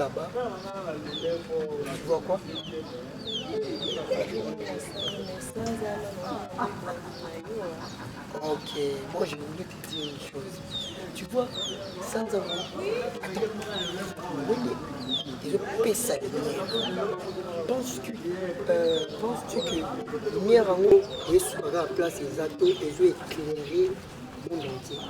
là-bas. Tu vois quoi? Ok, moi je voulais te dire une chose. Tu vois, sans avoir... Attends, oui, je paie sa lumière. Penses-tu que lumière en haut et sera à place exacte et je vais éclairer le monde entier?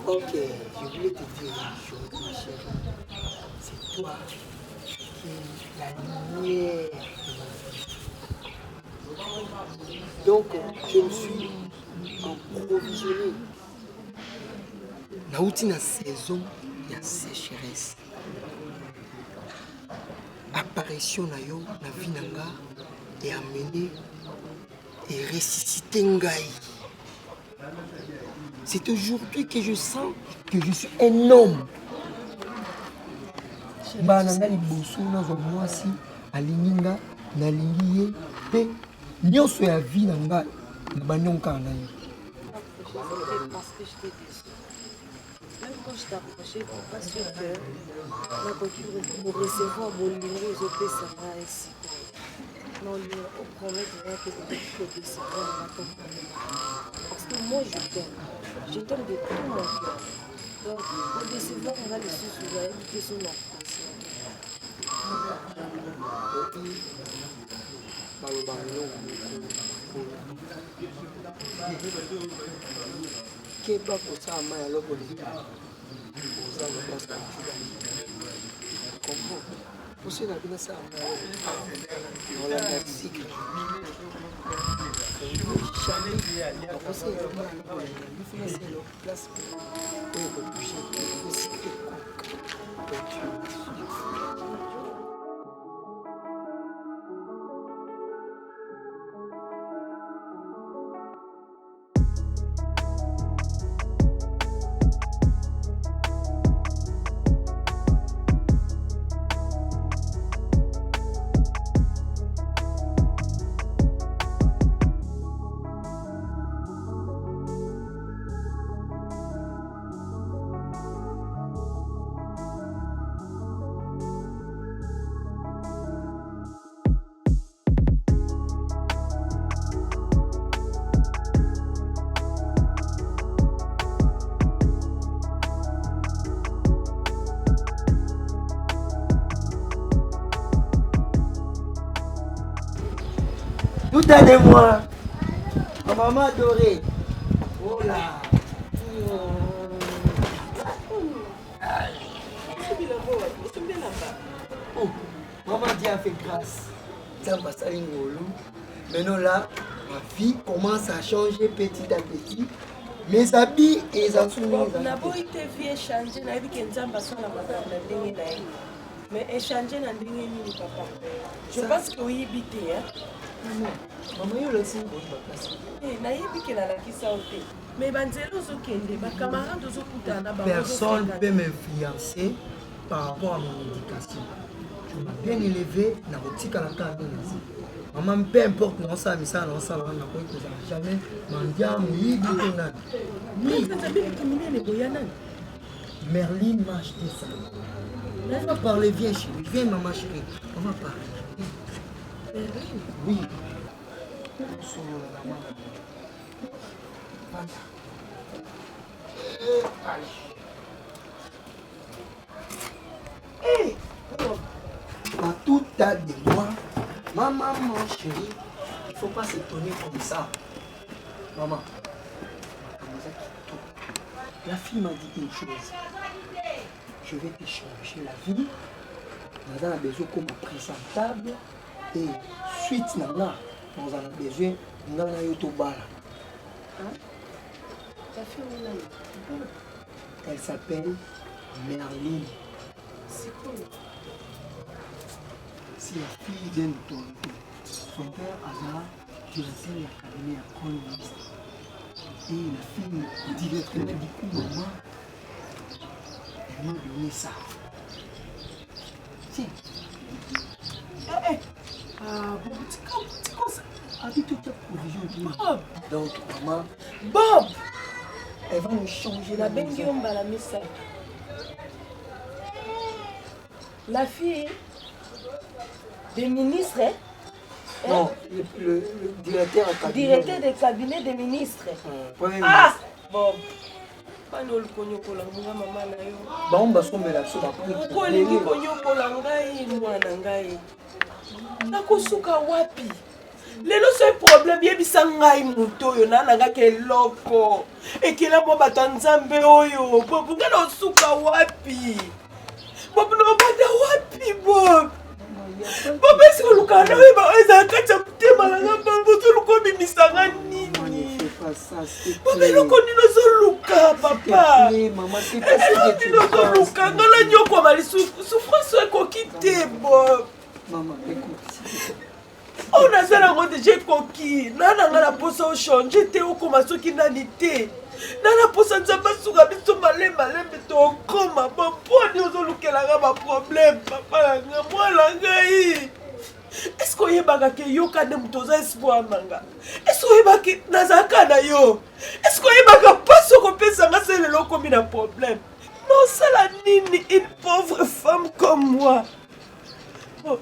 Ok, je voulais te dire une chose, ma chérie. C'est toi qui es la lumière de ma vie. Donc, je me suis approvisionné. Nauti na saison, il y a sécheresse. Apparition na yo, na vie nanga, et amener et ressusciter Ngai. C'est aujourd'hui que je sens que je suis un homme. Bananga liboso nazo mwasi alinginga nalingi ye pe nyonso ya vie nanga na banyonka na yo. Parce que je t'ai dit. Même quand je t'approchais, pour pas sûr que la voiture pour recevoir mon numéro, je peux savoir ici. Non, on promet que je peux décevoir dans ton parce que moi, je t'aime. Je t'aime de tout mon cœur. Donc, pour décevoir, on va le sous-souver, éviter son application. Keba kosama ya loko lita oza na place na comprends aussi na bina sa on la cycle jamais aussi na c'est le place où il faut bouger aussi tout de moi, ma maman adorée. Oh là. Oh, maman Dieu a fait grâce. Maintenant là, ma vie commence à changer petit à petit. Mes habits et les enfants. D'abord, il t'a fait changer. La vie qui est en train de mais échanger dans le papa. Je pense que oui, habité. Maman, il a aussi une bonne place. Personne ne peut m'influencer par rapport à mon éducation. Je m'ai bien élevé dans le petit caractère. Maman, peu importe mon ça, mais ça, non, ça, on n'a pas jamais. Merlin m'a acheté ça. On va parler, viens chérie, viens maman chérie. On va parler. Oui. Hey, à tout tas de moi, maman, mon chéri, il ne faut pas s'étonner comme ça. Maman, la fille m'a dit une chose. Je vais te changer la vie. Nous avons besoin comme présentable et suite nous avons besoin de YouTube. Elle s'appelle Merlin. C'est cool. C'est la fille d'un autorité. Son père Hazard, directeur de l'académie économiste. Et la fille directrice du coup, maman, elle m'a donné ça. Tiens. Ah, bon, c'est comme ça. Avec toute ta provision, Bob. Donc, maman. Bob! Elle va nous changer La bengi ombala misa. La fille des ministres, non, le directeur de cabinet. Directeur des cabinets des ministres. Premier Ah, ministre. bon. Pas nous le konyokola nga mama na yo. Ba on va sombela so ba pour. Ko lingi konyokola ngai mwana ngai. Nakosuka wapi? Lelo c'est problème yebisa ngai muto oyo nanga keloko. Ekela mo batanzambe oyo. Bobu ngalo suka wapi? Bobu no bada wapi bob? Bobu esi olukana we ba eza kacha mutema nanga bobu tuluko bimisanga nini? Bobu loko nino zoluka papa. Maman c'est pas ce que tu veux. Luka ngala nyoko bali souffrance ekoki te bob. Maman écoute. On a ça la mode j'ai coquille. Nana ngala posa o changer te o koma soki nani te. Nana posa nzamba suka biso malemba lembe to koma papa ni ozolukela nga ba problème papa nga mwana ngai. Est-ce que yebaka ke yoka de mutoza espoir manga? Est-ce que yebaka nazaka na yo? Est-ce que yebaka paso ko pesa nga c'est le komi na problème? Non, ça la nini une pauvre femme comme moi. Oh.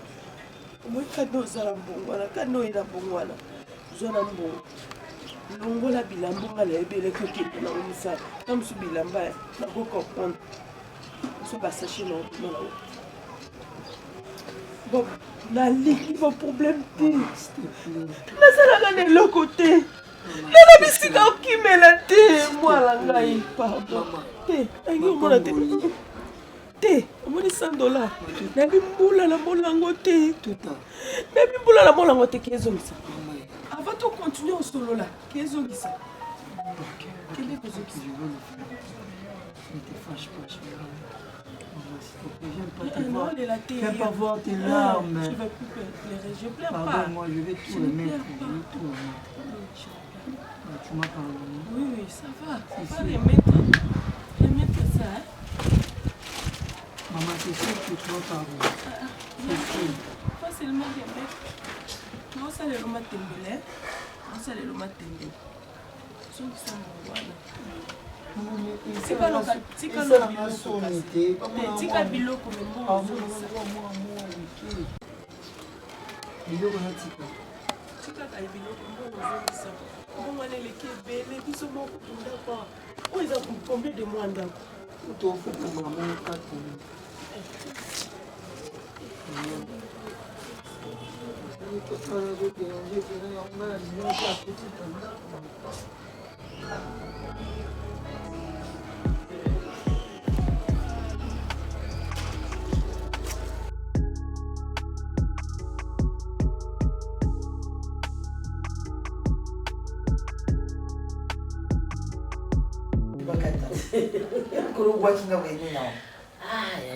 Moi kano zala mbongwana kano ina mbongwana zona mbongo longola bilambo ngala ebele koki na umisa na musu bilamba na ko comprendre so ba sachet non non bon na liki ba problème te na sala ngane le côté na bisika okimela te moi la ngai pardon te ngi mona te te omoni $100 na bimbula na molango te na bimbula na molango te kezongisa avant de continuer au solo là kezongisa quel est kozongisa ne te fâche pas j'aime pas voir tes larmes. Je vais plus pleurer, je pleure pas. Pardon-moi, je vais tout remettre. Tu m'as pardonné. Oui, ça va. On va remettre ça. Maman, c'est sûr que tu vas pardonner. C'est sûr. Pas seulement remettre. Non, ça le remettre tembele. Non, ça le remettre tembele. Son qui sont voilà. Tika biloko membo tika ka biloko mbongo mbongo leleki ebele biso moko ndako oyo eza combien de mois ndako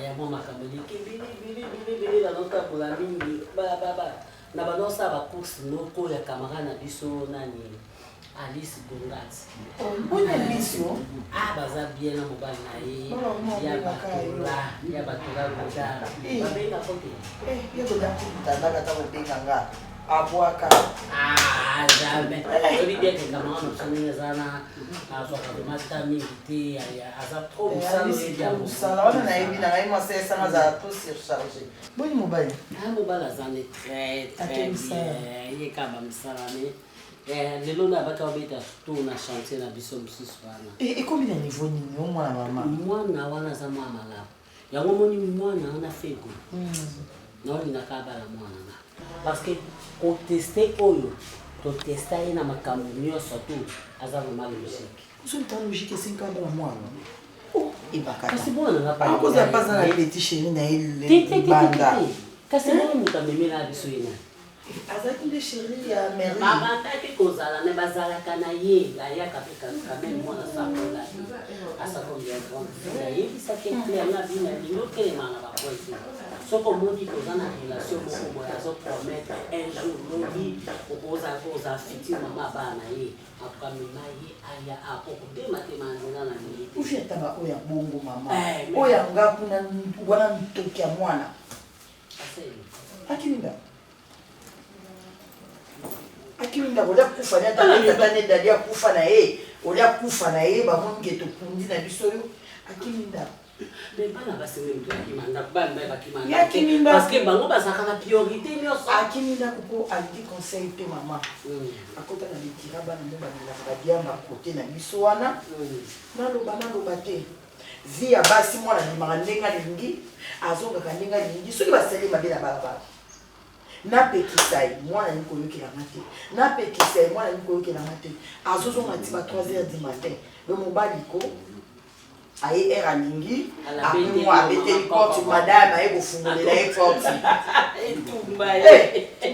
ya mwa makambo bili nazotambola mingi na banosa bacourse moko ya kamara na biso nani Alice Bongati baza bien na mobali na ye ya batola lojara babenga kote Aboaka. Ah, jamais. Je bien que Cameroun nous sommes zana à soit vraiment tamité à ça trop ça aussi bien. Ça là on a eu na moi c'est ça m'a tout surchargé. Bon mobile. Ah mobile zane très bien. Il est quand même ça mais lelo na baka obeta tout na chantier na biso msusu wana. Et combien de niveau nini mwana mama? Mwana wana za mama la. Yango moni mwana ona feko. Non ina kabala mwana na. Parce que pour tester oyo, to tester na makambo nyonso surtout aza vraiment logique. Vous êtes en logique c'est quand même moi. Oh, et bakata. Kasi bona na pa. Cause ya pas na petit chéri na il banda. Kasi bona mutamemela biso ina. Azaki le chéri ya mère. Baba taki kozala ne bazala kana ye la ya kapeka kameme mona sakola. Asa ko bien bon. Ya ça qui est clair na bina dino kele manga ba poisi. Soko modi kozana relation moko boya zo promettre un jour lodi oza fiti mama bana ye akamema ye aya apoko de matemanzana na ni. Ufiatanga oya bongo mama. Oya ngapu na wana mtoki ya mwana. Akilinda. Akilinda bola kufa na tata ne dalia kufa na ye. olia kufa na ye bamoni ke topundi na biso yo akiminda mais bana basengeli to akimanda bana bakimanda yakiminda parce que bango bazaka na priorité nyonso akiminda kuko aliki conseil pe mama akota na litira bana mo banelaka badiamba kote na biso wana naloba te vi ya basi mwana limaka ndenge alingi azongaka ndenge alingi soki basali mabe na balabala napekisa ye mwana alingi koyokelanga te napekisa ye mwana alingi koyokelanga te azozonga ti ba 3h du matin lo mobali ko aye ere alingi apemo abeteli porte madame aye kofungolela ye porte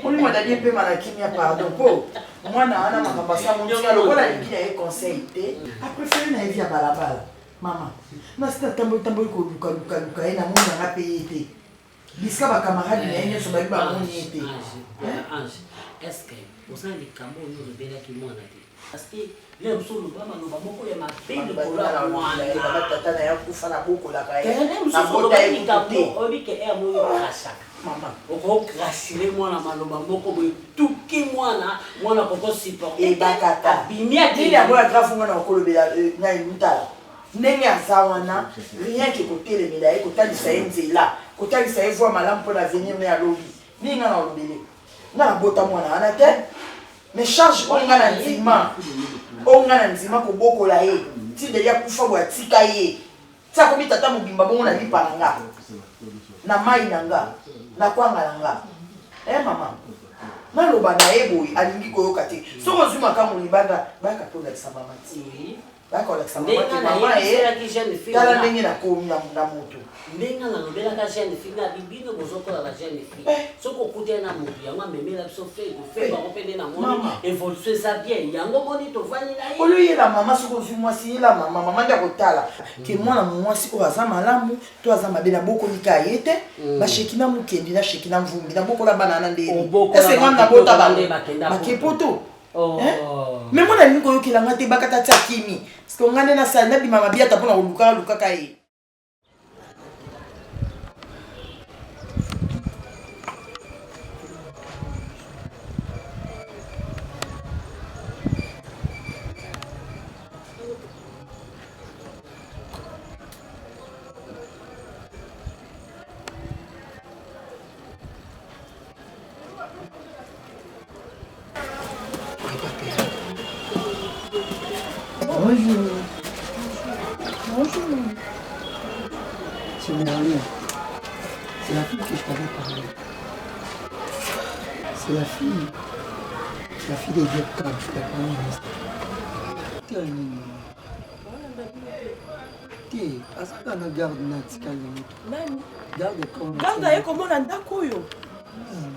oli madadi epema na kimia pardon mpo mwana wana makambo asamontika lokola alingi na ye conseil te apréféré na ye vi ya balabala mama nasita tamboli kolukaluka ye namoni nanga mpe ye te bisika bakamarade na ye nyonso babi bamoni ye te Ange, est-ce que osala likambo oyo olobelaki mwana te parce que le mosu oloba maloba moko ya mabe likolo ya mwana tata na ye akufa na bokolaka ye le mosusu oloba likambo oyebi ke ere moyo krashaka mama okokrashile mwana maloba moko boye tuki mwana kokosupporte ebakata abimi adili yango ya grafu mwana okolobela na elutala ndenge aza wana rien ke kotelemela ye kotalisa ye nzela kotalisa ye voi malamu mpo na avenir ne alobi ndenge nga na olobele nga na bota mwana wana te mais charge oyo nga na ndima oyo nga na ndima kobokola ye ti delia kufa boye atika ye ti akomi tata mobimba bongo na lipa na nga na mai na nga na kwanga na nga mama naloba na ye boye alingi koyoka te soki ozwi makambo libanda bayaka mpe olakisa mama ti bayaka olakisa mama te mama ye tala ndenge nakomi na moto ndenge nalobelaka jeune fille na bibino bozokola ba jeune fille soki okute na motu yango amemela biso fe bango mpe nde namoni évolution eza bien yango moni tovandi na ye oloyela mama soki ozwi mwasi yela mama nde akotala ke mwana mwasi oyo aza malamu to aza mabe nabokolika ye te basheki na mokendi na sheki na mvumbi nabokola bana na ndeni ese nga nabota bakepoto me mwana alingi koyokelanga te bakata ti akimi parceke nga nde nasali nabima mabiata mpona kolukaka ye Bonjour. Bonjour. C'est Mélanie. C'est la fille que je t'avais parlé. C'est la fille. La fille des directeurs. Je t'ai parlé. Tiens, asaka na garde na tikali Nani? garde comme Garde ye komona ndako oyo.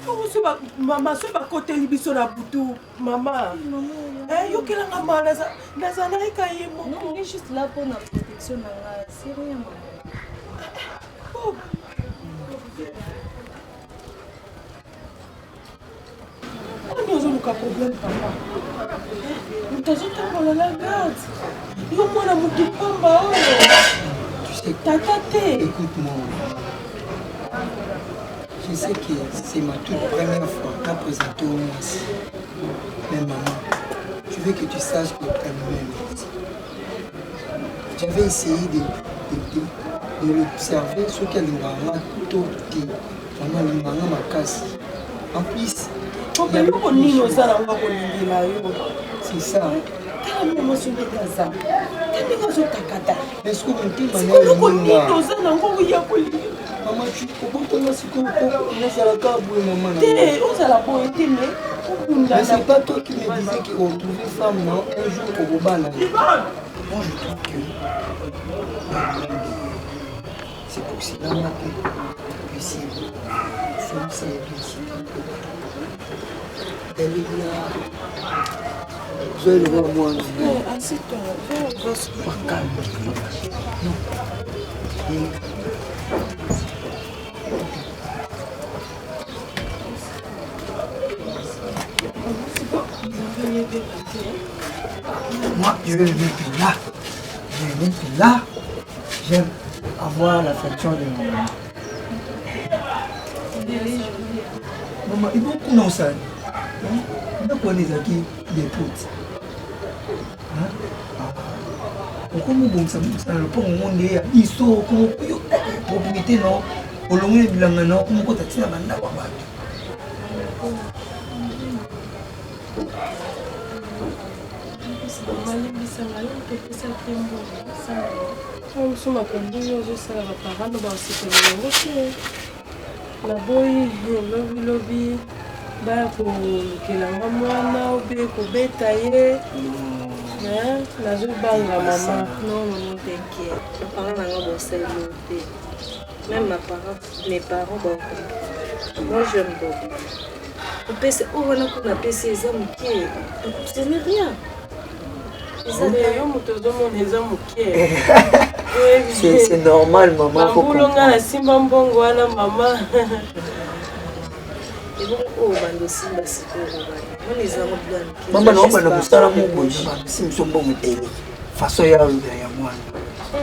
Oso ba mama so ba koteli biso na butu mama. Yokelanga mama naza na eka ye moko. Non, il est juste là pour notre protection. C'est rien, maman. Oh. On nous a un problème, papa. Nous t'avons la garde. Il y a moi la moto pamba. Tu sais, Tata. écoute-moi. Je sais que c'est ma toute première fois à présenter au moins. Mais maman, je veux que tu saches que elle-même. J'avais essayé de l'observer, ce qu'elle m'a tout dit. Maman, m'a cassé. En plus, c'est ça. Est-ce que maman, tu comprends ce qu'on mais c'est pas toi qui me disais qu'on trouvait femme, non? Un jour au Bobana. Moi, je trouve que c'est pour cela que si femme, c'est elle est là. Je vais le voir moi. Assieds-toi, on va se faire calme. Non. Moi, je vais le mettre là. Je vais le mettre là. J'aime avoir l'affection de mon maman. Maman, il faut qu'on en sache. Il faut qu'on ait acquis des potes. Comment bon ça le pont au monde est iso comment propriété non au long de bilanga non comment quand tu as banda kwa bato Musuma kambini ozosala baparano baosepela yango te naboyi lobilobi baya kolukelanga mwana obe kobeta ye nazobanga mama. Non, maman, t'inquiète. Mes parents n'ont pas bossé l'autre. Même mes parents, bon, moi j'aime beaucoup. On peut se ouvrir qu'on appelle ces hommes qui ce n'est rien. C'est normal, maman. Maman. Maman non bana musala mungu si msombo mutele façon ya lubya ya mwana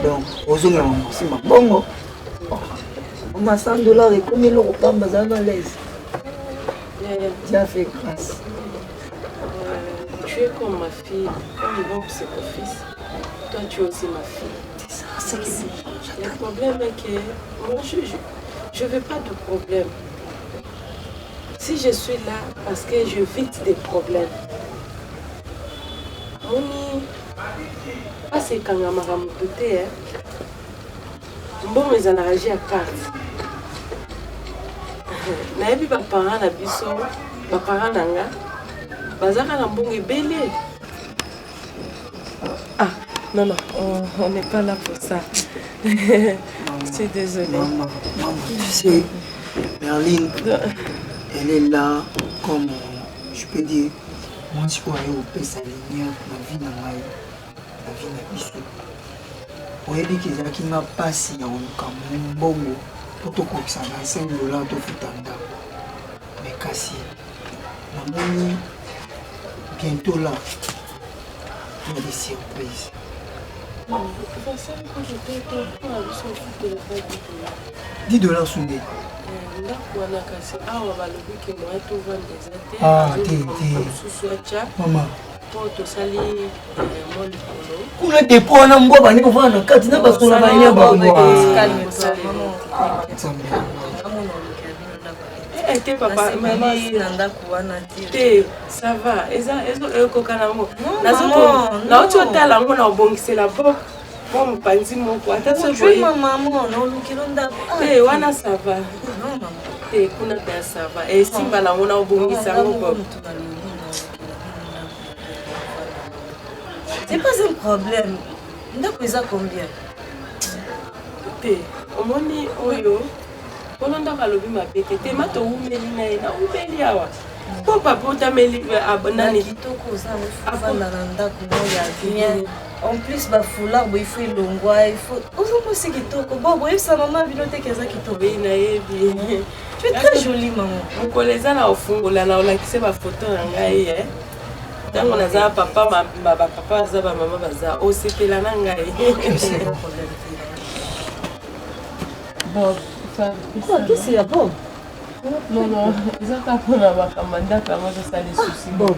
donc ozonga mamusima bongo maman $100 et combien le pamba za malaise Dieu fait grâce. Tu es comme ma fille, comme bon c'est ton fils. Toi tu es aussi ma fille. C'est ça. Le problème est que moi je veux pas de problème. Si je suis là parce que je vite des problèmes. Moni, pas c'est quand on m'a ramouté, bon mais on a réagi à carte. Naebi ba parents na biso, ba parents nanga, bazaka na mbongo ebele. Ah, non, on n'est pas là pour ça. Je suis désolée. Maman, tu sais, Merline, elle est là comme, je peux dire, moi je crois au pays salinière, ma vie n'a pas la vie n'a biso. Oyebi kizaki ma pasi ya olukamu mbongo pour te kokisa na $5 to futanda. Mais kasi, namoni bientôt là, il y a des surprises. $10 soudés. Ah, maman. Kuna dépôt na mboba bani kovana kati na baso na banya bango. T'es papa, maman, ça va. C'est la boque. Bon, pas dit mon quoi. T'as ce maman, non, eh, wana ça va. Non, maman. Eh, kuna bien ça va. Et si bala on a bon ça va. C'est pas un problème. Ndako eza combien? Te, omoni oyo. Kolonda kalobi mapeke te mato umeli na ina umeli awa. Po papa utameli abonani kitoko za mfana na ndako moya bien. En plus ba foulard bo il faut longwa, il faut ozo c'est kitoko. Bon, boye sa maman bibliothèque eza kitoko. Oui na yebi. Tu es très jolie maman. Mukoleza na ofungola na olakise ba photo na ngai Tango naza papa papa za ba mama baza osepela na ngai. Bon, quoi qu'est-ce qu'il y a Bob? Non, ils ont pas pour la mandat quand moi ça les soucis. Bob.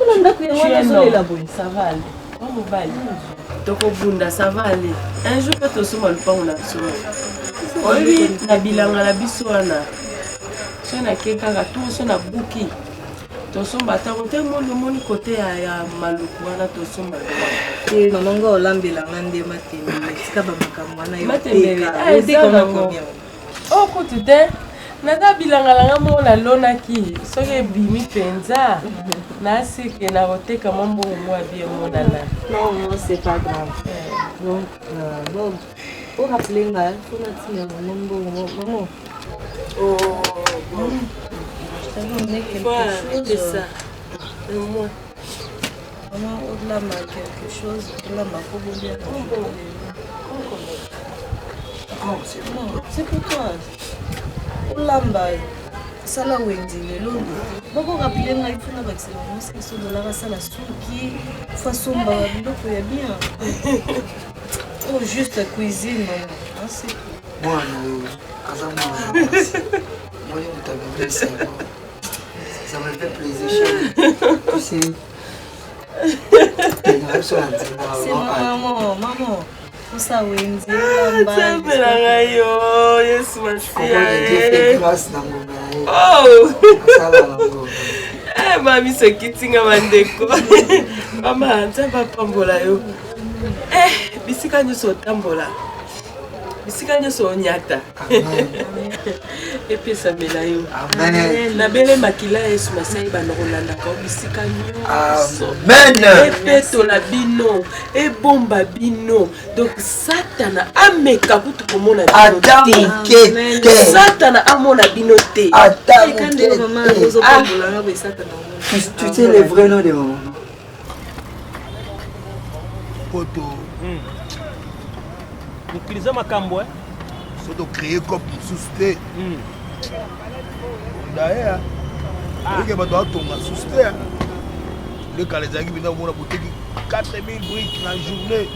On a pris moi désolé la bonne. Ça va aller. Comment va aller? Toko bunda ça va aller. Un jour peut aussi mal pas on a besoin. Oui, na bilanga la biso wana. So na keka ka tout so na buki. To so bata ko te mo le moni côté ya maluku wana to so ba. Et maman go lambela ngande matembele. Sika ba makamwa na yo. Matembele. Ah, c'est combien? Oh, écoute, nada bilanga langa mo la lona ki soke bimi penza na sike na oteka mambo mo bien mo nana. Non, c'est pas grave. Donc bon, pour rappeler nga, faut na tina mambo maman. Oh, bon. Je t'avais donné quelque chose. C'est ça. Moi. Maman, au-delà de quelque chose, au-delà de ma phobie. C'est pour toi. Olamba sala wendi lelo boko rappeler nga ifuna bakisela muske so dollar sala suki fasomba biloko ya bien. Oh juste cuisine maman, c'est Moi azama. Moi on t'a bien ça. Ça me fait plaisir chérie. Tu sais. C'est maman. Ça Wendy. Nzambelanga yo, Yesu Masiya. Oh! Mami sokitinga bandeko. Mama nzamba pambola yo. Bisika nyonso otambola. Bisika nyonso onyata. Epesamela yo. Nabele makila Yesu Masiya banokolandaka bisika nyonso. Epetola bino, ebomba bino. Donc Satana ameka kutu komona bino te. Satana amona bino te. Tu sais les vrais noms de maman. Poto. Utiliser makambo Soto créer comme susté. D'ailleurs, il y a pas de susté. Le calendrier qui vient de boutique 4000 briques dans la journée.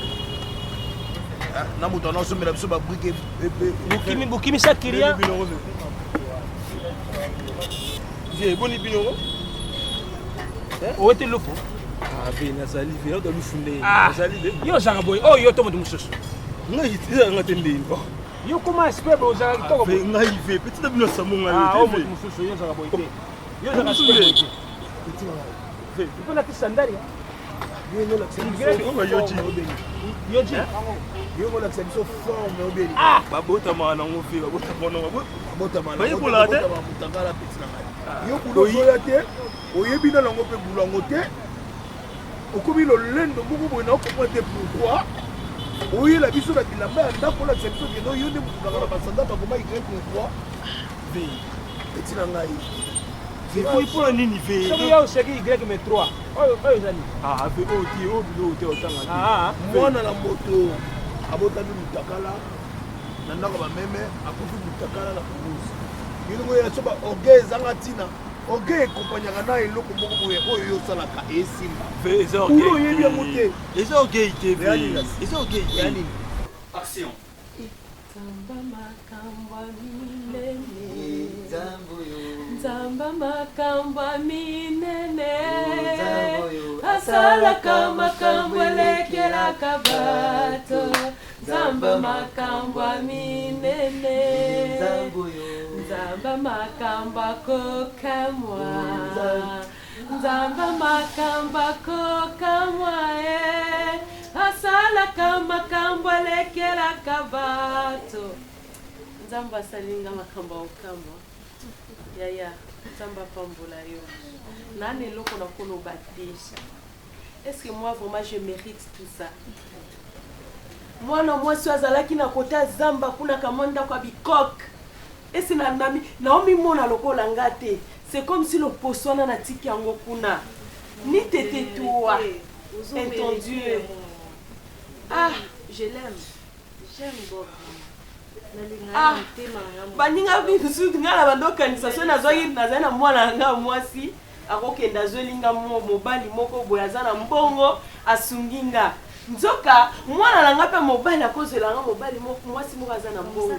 Na mutana so mera so ba brique Bukimi Sakiria. J'ai boni binoro. Où était le faux? Ah ben nazali vero de lufunde. Nazali yo zanga boy. Oh yo tomo mususu. Ngai tisa ngatende. Yo comment espère bo zanga toko. Fe ngai ve petit abino samonga. Oh mususu yo zanga boy. Yo zanga espère. Fe, tu peux la kisandari. Yo no la kisandari. On va yoji. Yoji. Yo no la kisandari forme obeli. Babota mana ngofi, babota kono babota mana. Bayi kulate. Mutangala petit ngai. Yo kudo yoyate. Oyebi na lango pe bulango te. Okomi lolendo moko boye na okomprendre pourquoi. Oyela biso na bilamba ya ndako la biso kendo yo nde mutangala basanda bakoma igre pourquoi. Ve. Petit na ngai. Il faut un ninivé. C'est moi aussi qui Y mais 3. Oh zani. Ve oti otanga. Mwana na moto abota bi mutakala. Na ndako ba meme akufi mutakala na kubuzi. Yino ngoya soba orgueil zanga tina. Orgueil accompagnera na eloko moko boye oyo yosalaka esimba. Ve ez orgueil. Ulo yebi ya mote. Ez orgueil te. Ez orgueil yani. Action. Nzamba makamba minene asalaka makambo elekelaka bato. Nzamba makamba minene Nzamba makamba kokamwa Nzamba makamba kokamwa asalaka makambo elekelaka bato. Nzamba salinga makambo okamwa. Yaya, Nzamba pambola yo. Nane loko na kono batesha. Est-ce que moi vraiment je mérite tout ça? Moi non moi suis azalaki na kota zamba kuna kamonda kwa bikok. Est-ce na nami naomi mona lokola ngate. C'est comme si le posona na tiki yango kuna. Ni tete toi. Entendu. Ah, je l'aime. J'aime beaucoup. Baninga bisu ngala bandokanisa so nazwaki nazali na mwana nga mwasi akokenda zolinga mobali moko boye aza na mbongo asunginga nzoka mwana nanga mpe mobali akozelanga mobali moko mwasi moko aza na mbongo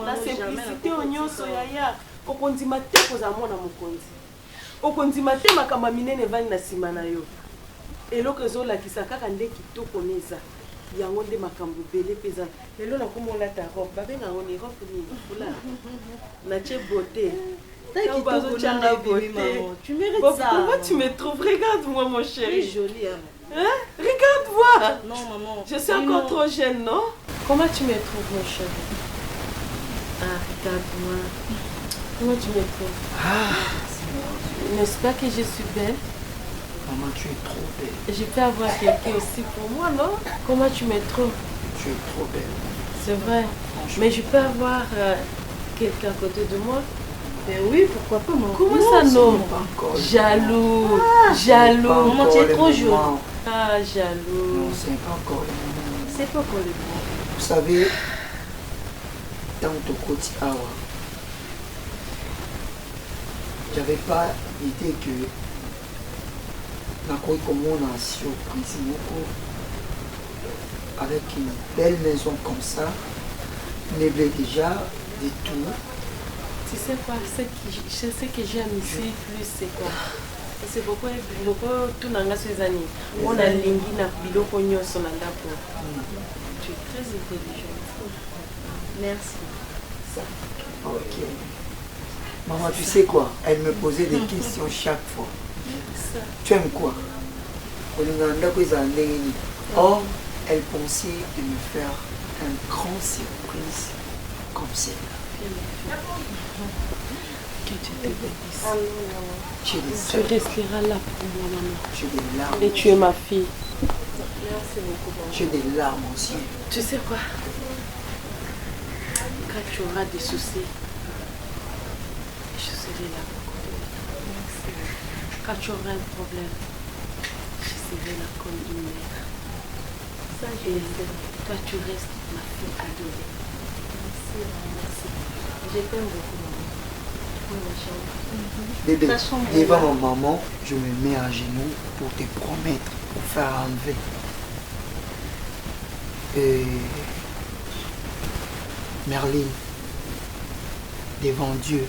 na simplicité onyonso yaya okondima te kozala mwana mokonzi okondima te makambo minene evandi na nsima na yo eloko ezolakisa kaka nde kitoko neza yango nde makambo bele peza lelo nakomola ta robe babenga ngo ni robe nini fula na che beauté. Tu mérites ça. Comment tu me trouves? Regarde-moi mon chéri. Tu es jolie hein? Regarde-moi. Non maman. Je suis encore trop jeune, non? Comment tu me trouves mon chéri? Ah, regarde-moi. Comment tu me trouves? N'est-ce pas que je suis belle? Maman, tu es trop belle. Je peux avoir quelqu'un aussi pour moi, non? Comment tu me trouves? Tu es trop belle. C'est vrai. Mais je peux avoir quelqu'un à côté de moi? Ben oui, pourquoi pas maman? Comment ça non? Jaloux. Jaloux. Maman, tu es trop jolie. Ah, jaloux. Non, c'est pas encore le moment. C'est pas encore le moment. Vous savez, dans ton côté, j'avais pas l'idée que comme on a surpris avec une belle maison comme ça, meublée déjà, de tout. Tu sais quoi, ce que j'aime ici plus, c'est quoi? c'est pourquoi tout nanga ces années on a lingi na biloko nyonso na ndako. Tu es très intelligente. Merci. Ok. Maman, tu sais quoi? Elle me posait des questions chaque fois. Tu aimes quoi? Or, elle pensait de me faire une grande surprise comme celle-là. Que tu te bénisses. Tu resteras là pour moi, maman. J'ai des larmes. Et tu es ma fille. Merci beaucoup, maman. J'ai des larmes aussi. Tu sais quoi? Quand tu auras des soucis, je serai là pour toi. Merci. Quand tu auras un problème, je serai là comme une mère. Ça, je le sais. Toi, tu restes ma fille adorée. Merci, merci. Je t'aime beaucoup, maman. Bébé, devant ma maman, je me mets à genoux pour te promettre, pour faire un vœu. Et Merline, devant Dieu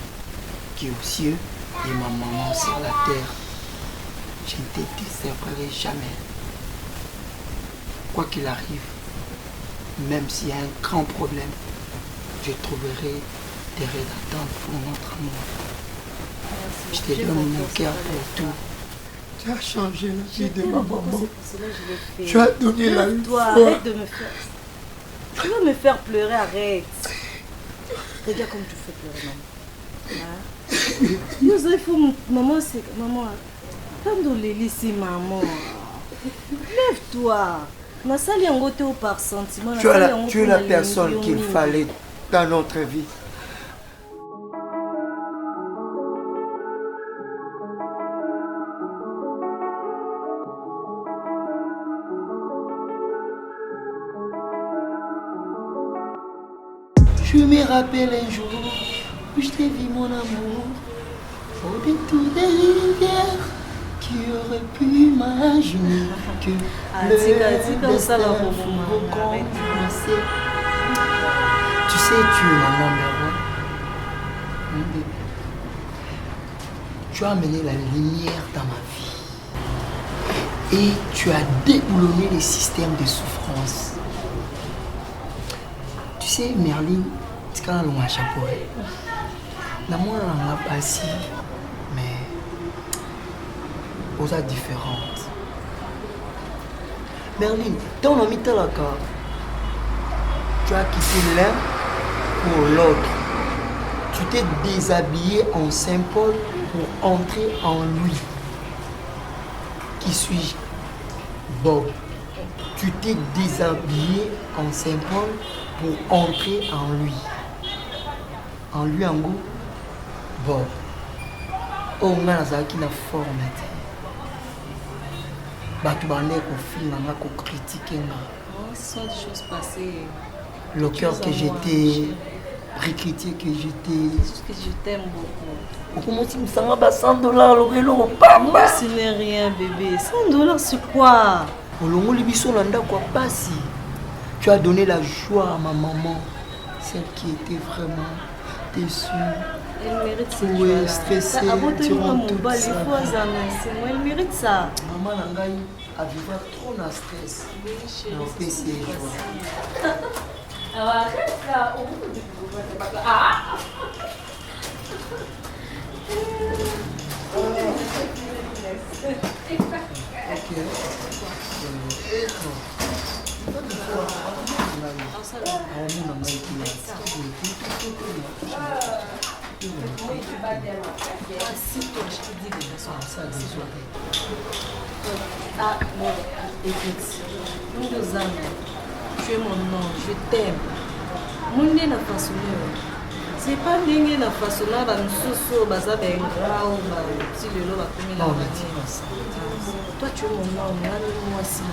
qui est aux cieux et ma maman sur la terre, je ne te déserverai jamais. Quoi qu'il arrive, même s'il y a un grand problème, je trouverai des raisons d'attendre pour notre amour. Je te donne mon cœur pour tout. Tu as changé la vie de ma maman. Tu as donné la vie. Toi, arrête de me faire. Tu vas me faire pleurer, arrête. Regarde comme tu fais pleurer, maman. Nous, il faut. Maman, c'est. Maman. Quand on les ici, maman. Lève-toi. Ma salle est en côté par sentiment. Tu es la personne qu'il fallait dans notre vie. Je me rappelle un jour où je t'ai vu mon amour au détour des rivières qui aurait pu m'imaginer que le destin vous connaissait. Tu sais, tu es mon number one. Mon bébé. Tu as amené la lumière dans ma vie et tu as déboulonné les systèmes de souffrance. Tu sais, Merline, c'est quand on a chapeau. L'amour on a passé, mais aux différentes. Merline, dans le mittel là, tu as quitté l'un pour l'autre. Tu t'es déshabillé en Saint-Paul pour entrer en lui. Qui suis-je? Bob. Tu t'es déshabillé en Saint-Paul pour entrer en lui. En lui, en gros, bon. Oh, on a qui n'a forme. Tu vas critiquer. Ce sont des choses passées. Le cœur que j'étais, critiqué que j'étais. Juste que je t'aime beaucoup. Comment tu me sens à $100 le vélo? Ce n'est rien, bébé. $100, c'est quoi? Tu as donné la joie à ma maman, celle qui était vraiment déçue. Elle mérite cette joie. Stressée durant toute sa vie. Elle mérite ça. Maman Nangaï a vécu trop de stress. Non, c'est Ah, bon, écoute, nous deux âmes, tu es mon nom, je t'aime. Mon nez n'a pas sonné. C'est pas dingue n'a pas sonné, bah, nous sommes basés ben grave, si le lot va commettre la toi, tu es mon nom, moi, si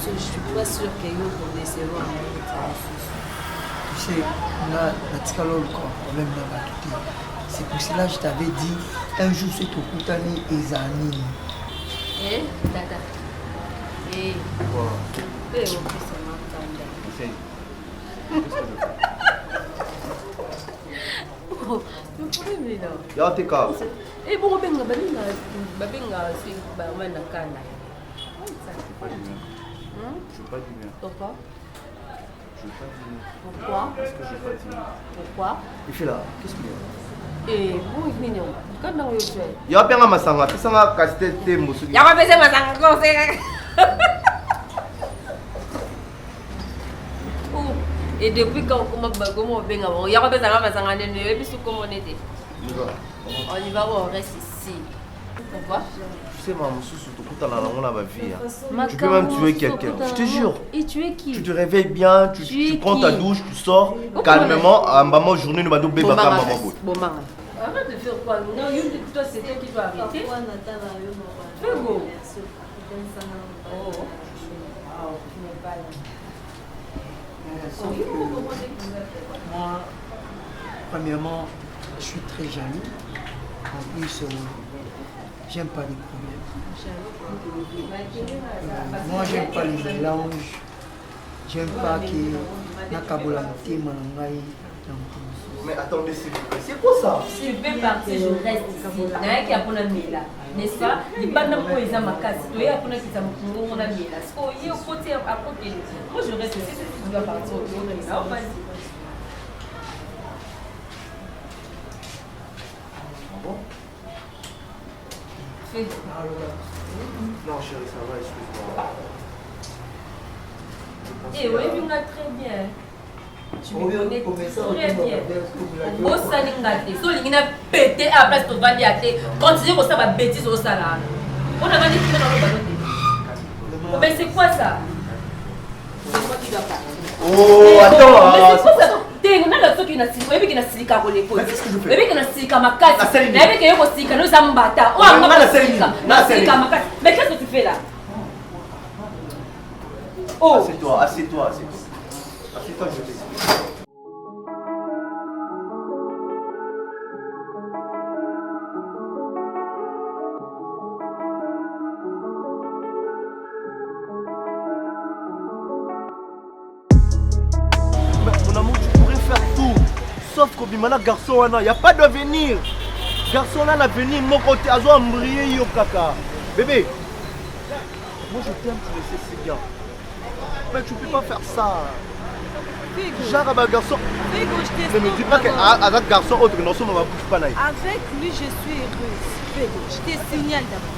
je suis pas sûre qu'il y ait pour décevoir. Tu sais, là, problème là, c'est pour cela que je t'avais dit, un jour c'est au Koutani et Zani. Eh, dada. Eh. Wow. Eh, oh, le problème est là. Y'a tes cas. Et bon, babenga c'est barman à Kana. Je veux pas dîner. Pourquoi? Je veux pas dîner. Pourquoi? Parce que je veux pas dîner. Pourquoi? Il fait là, qu'est-ce qu'il y a? Et bon, il mignon. Quand on est fait. Il y a bien un masanga, puis ça va casser tes mots. Il y a pas besoin de masanga. Et depuis quand on il y a pas besoin de masanga. Et puis comment on était? On y va, on reste ici. Pourquoi? Tu sais, maman, on a ma vie. Tu peux même tuer quelqu'un. Je te jure. Et tuer qui? Tu te réveilles bien, tu prends ta douche, tu sors calmement. À maman, journée, nous va nous bébé maman. Bon, maman. Arrête de faire quoi? Non, toi, c'est toi qui dois arrêter. Fais beau. Oh, tu n'es pas là. Moi, premièrement, je suis très jaloux. En plus, j'aime pas les problèmes. Moi, j'aime pas les mélanges. J'aime pas que Nakabola Motema Nangai. Mais attendez, s'il vous plaît, c'est quoi ça? Tu peux partir, je reste ici. N'a qui a pour la mila, n'est-ce pas? Il n'y a pas de poésie à ma case. Tu as pour la qui a la mila. Oh, il y a au côté à côté. Moi, je reste ici. Tu dois partir au bureau. Vas-y. Bon? Fais. Non, chérie, ça va, excuse-moi. Eh oui, tu m'as très bien. Tu me connais très bien. Au salingate, so l'ingénieur pété à la place de Valiate. Continue comme ça, ma bêtise au salaire. On a dit qu'il y a dans le ballon. Mais c'est quoi ça? C'est moi qui dois parler. Oh, attends. Mais c'est quoi ça? T'es on a le truc qui n'a silika pour l'épaule. Mais qu'est-ce que je fais? Mais qui n'a silika ma casse. La saline. Mais qui n'a silika nous ambata. Oh, on a la silika. La silika ma casse. Mais qu'est-ce que tu fais là? Oh. Assieds-toi, assieds-toi, assieds-toi. Assieds-toi, je t'explique. Mon amour, tu pourrais faire tout. Sauf qu'au bimana garçon, il n'y a pas d'avenir. Garçon, là, l'avenir, mon côté, à zo briller, yo kaka. Bébé, moi je t'aime, tu le sais si bien. Mais tu peux pas faire ça. Genre, un garçon. Ne me dis pas qu'avec garçon autre, non, ça ne va pas. Avec lui, je suis heureuse. Je te signale d'abord.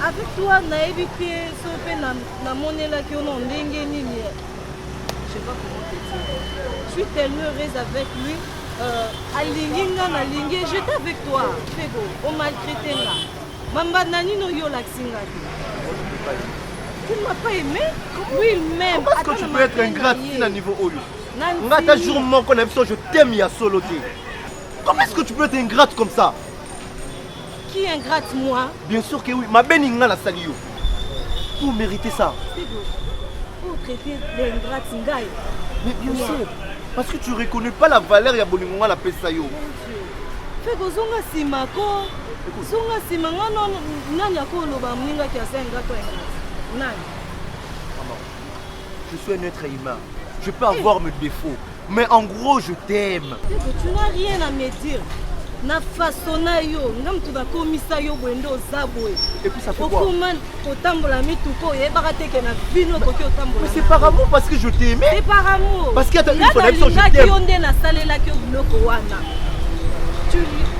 Avec toi, naebi pied, sope na monnaie là qui on a nini. Je sais pas comment te dire. Je suis tellement heureuse avec lui. J'étais avec toi. Fego, on maltraité là. Mamba nani no yo laksinga. Tu ne m'as pas aimé? Oui, il m'aime. Comment est-ce que tu peux être ingrate à niveau Oyo? Ngata jour mon connexion, je t'aime, il y a solo. Comment est-ce que tu peux être ingrate comme ça? Qui ingrate moi? Bien sûr que oui, ma béninga la salio. Pour mériter ça. Pour traiter l'ingrate ngai. Mais bien sûr, parce que tu ne reconnais pas la valeur de Bolingonga la Pesayo. Fais que zonga simako. Zonga simanga nani akoloba mninga ki asenga to nani. Maman, je suis un être humain. Je peux avoir mes défauts, mais en gros je t'aime. Tu n'as rien à me dire. Na façonna yo, ngam tu na komisa yo bwendo zabwe. Et puis ça fait quoi? Okuman otambola mituko yebaka teke na vino koki otambola. Mais c'est par amour parce que je t'aimais. C'est par amour. Parce qu'il y a une connexion, je t'aime. Yo nde na salela ki biloko wana. Tu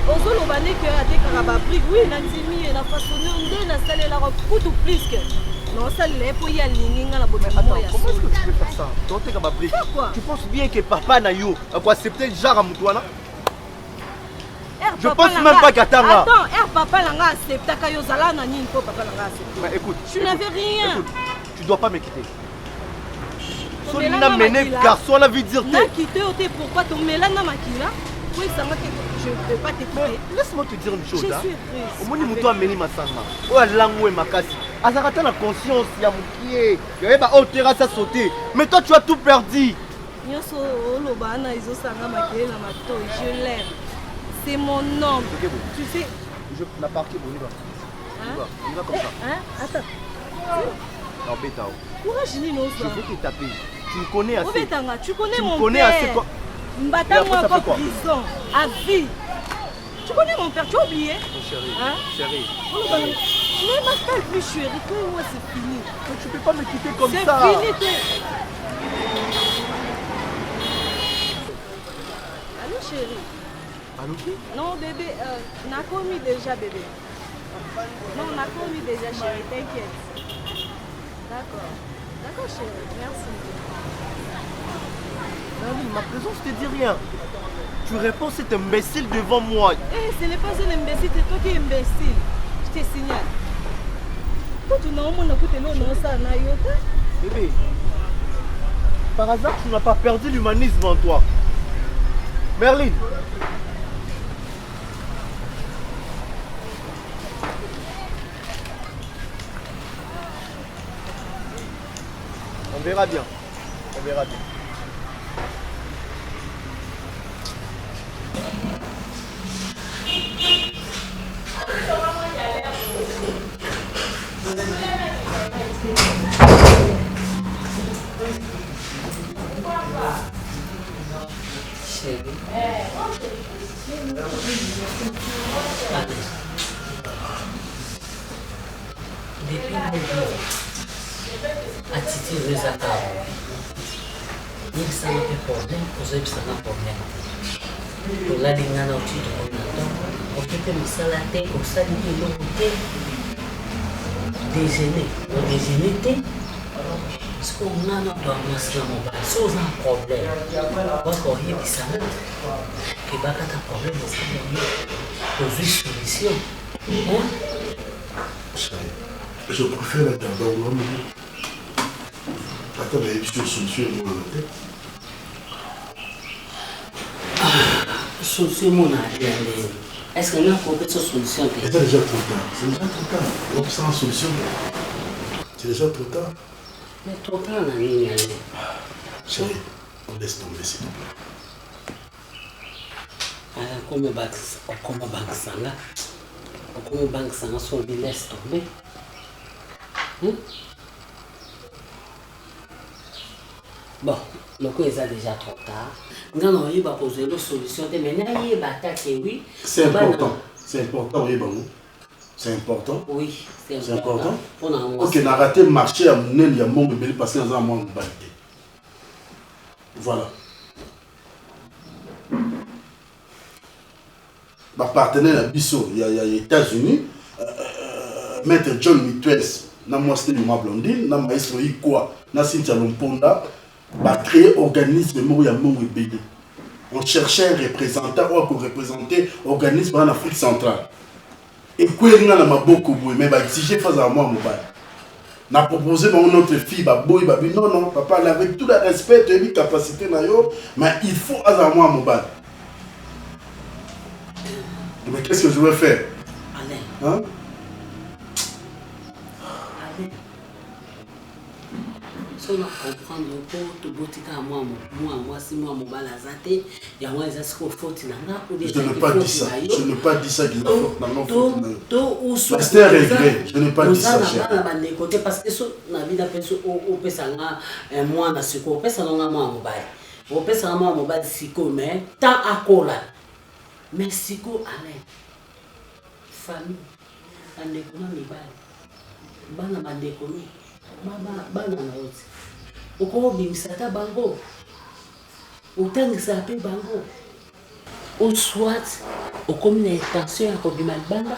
ozoloba ndeke atekaka ba brique. Oui, na ndimi na façonna nde na salela ko kutu plus que. Non, ça l'est pour y aller. Comment est-ce que tu peux faire ça? Tu penses bien que papa n'a eu accepter le genre à Moutouana? Je pense même pas qu'Atanga. Attends, papa n'a pas accepté Kayozala n'a ni papa n'a accepté. Mais écoute, tu n'avais rien. Écoute, tu dois pas me quitter. Si on a mené garçon, on a vu dire. N'a quitté pourquoi ton mélana makila? Oui, ça m'a je ne peux pas t'écouter. Laisse-moi te dire une chose. Je suis triste. Au moins, nous avons mené ma sangma. Oh, langue et ma casse. Azarata la conscience, il y a mon pied. Il y a un terrasse à sauter. Mais toi, tu as tout perdu. Je l'aime. C'est mon homme. Tu sais. Je n'ai pas parti, on y va. On y va comme ça. Hein? Attends. Non, Bétao. Courage, Nino. Je vais te taper. Tu me connais assez. Tu connais tu mon me connais père. assez. Mbata moi en prison. À vie. Tu connais mon père, tu as oublié? Mon chéri, Hein? chéri. Mais ma tête plus chérie, toi et moi c'est fini. Mais tu peux pas me quitter comme C'est ça. fini, Allô chérie? Allô qui? Non bébé, on a commis déjà bébé. Non, on a commis déjà chérie, t'inquiète. D'accord. D'accord chérie, merci. Merlin, ma présence te dit rien. Tu réponds cet imbécile devant moi. Eh, ce n'est pas un imbécile, c'est toi qui es imbécile. Je te signale. Toi, tu n'as pas écouté non, ça n'a pas. Bébé, par hasard, tu n'as pas perdu l'humanisme en toi. Merlin. On verra bien. On verra bien. Chérie. Depuis attitude de Zakao, il s'en a fait problème, pour eux, ça n'a pas problème. Pour la dernière note, on peut que ça la tête, on s'est dit de l'autre déjeuner. On déjeuner, parce qu'on a notre dormance dans mon bar. Si on a un problème, on va y aller ça. Que bah quand un problème, on va poser une solution. Je préfère la garder au moment. Attends, mais je suis solution au moment. Solution, mon ami. Est-ce qu'il y a une solution? C'est déjà trop tard. C'est déjà trop tard. Donc, sans solution, c'est déjà trop tard. Mais trop tard, on a mis. Chérie, on laisse tomber, s'il te plaît. Comme banque sanga, comme banque sanga, sur le laisse tomber. Bon, le coup est déjà trop tard. Non, il va poser une solution. Mais il va attaquer, oui. C'est important. C'est important, oui, bon. C'est important. Oui, c'est important. Ok, on a raté le marché à mon il y a mon bébé parce qu'il y a un monde de banque. Voilà. Ma partenaire à Bissot, il y a les États-Unis, Maître John Mitwes, na moi c'était Numa Blondine, na maestro Ikwa, na Cynthia Lomponda, va créer organisme où il y a mon bébé. On cherchait un représentant ou à représenter organisme en Afrique centrale. Et quoi il y a beaucoup de mais va exiger face à moi mobile. N'a proposé à notre fille baboy babi non papa avec tout le respect et les capacités mais il faut à moi mobile. Mais qu'est-ce que je vais faire? Alain. Hein? Alain. Si on comprend le pot, tout boutique à moi, si moi, mon balazate, il y a moi, il y a ce qu'il faut. Je n'ai pas dit ça. Je n'ai pas dit ça qu'il faut. C'est un regret. Je n'ai pas dit ça. Parce que si on a vu la personne, on peut s'en aller, moi, dans ce qu'on peut s'en aller, moi, mobile. On peut s'en aller, mobile, si mais tant à coller. Mais si qu'on allait, famille, on est comme les balles, bana bandekoni, bana na oti. Oko bimisata bango, utangisa pe bango. Ou soit, au comme une intention à combien de banda.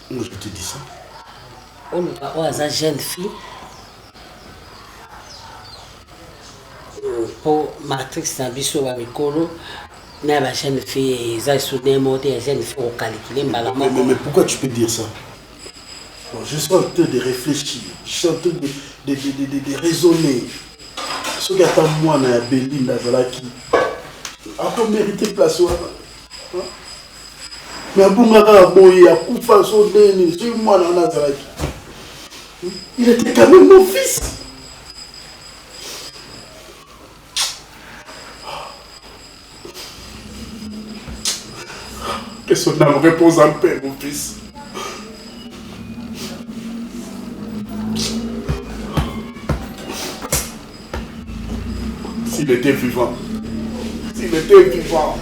Moi je te dis ça. On ne va pas à jeune fille. Pour Matrix Nabiso à Mikolo. Mais la jeune fille, ils ont soudé monté, la jeune fille au calculé. Mais pourquoi tu peux dire ça? Bon, je suis en train de réfléchir, je suis en train de raisonner. Ce qui attend moi dans la Béline, dans la qui a pas mérité place. Mais à Boungara, il a coupé son nez, c'est moi dans la qui. Il était quand même mon fils. Que son âme repose en paix, mon fils. S'il était vivant. S'il était vivant.